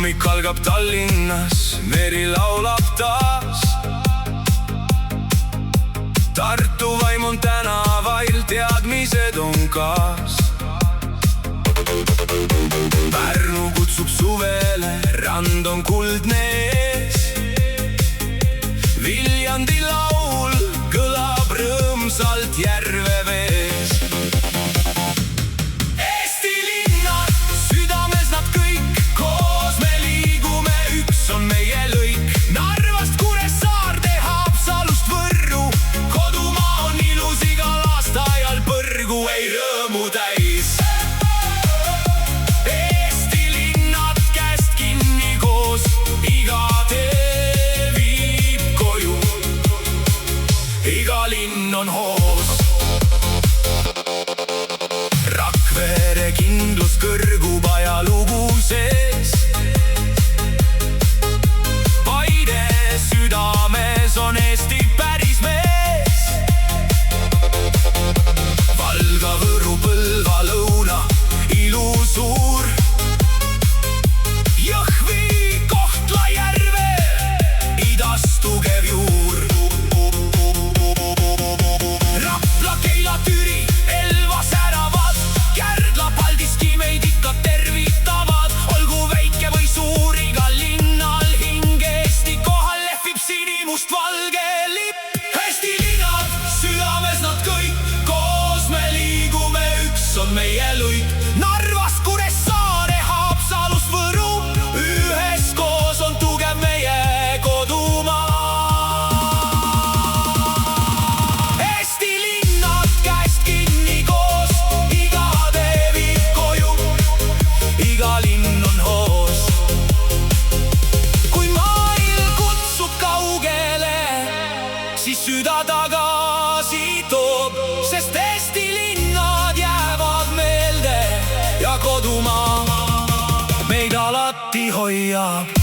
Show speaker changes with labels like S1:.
S1: hommik algab Tallinnas, meri laulab taas. Tartu vaim on tänavail, teadmised on kaas. Pärnu kutsub suvele, rand on kuldne ees. Viljandi laul kõlab rõõmsalt järve vees. Eesti linnad, südames nad kõik, koos me liigume, üks on meie lõik. Narvast Kuressaarde, Haapsalust Võrru, kodumaa on ilus igal aastaajal põrgu, ei rõõmu täis. Eesti linnad käest kinni koos, iga tee viib koju, iga linn on hoos. Rakvere kindlus kõrgub ajalugu sees. Paide südames on Eesti päris mees. Valga, Võru, Põlva, Lõuna, ilu suur. Jõhvi, Kohtla-Järve, idas tugev juur. Rapla, Keila, Türi, Elva säravad, Kärdla, Paldiski meid ikka tervitavad. Olgu väike või suur, igal linnal hinge Eesti kohal lehvib sinimust-valge lipp. Eesti linnad, südames nad kõik, koos me liigume, üks on meie lõik. Narvast Kuressaare, Haapsalust Võru, üheskoos on tugev meie kodumaa. Eesti linnad käest kinni koos, iga tee viib koju, iga linn on hoos. Kui maailm kutsub kaugele, siis süda tagasi toob, sest Eesti linnad jäävad meelde ja kodumaa meid alati hoiab.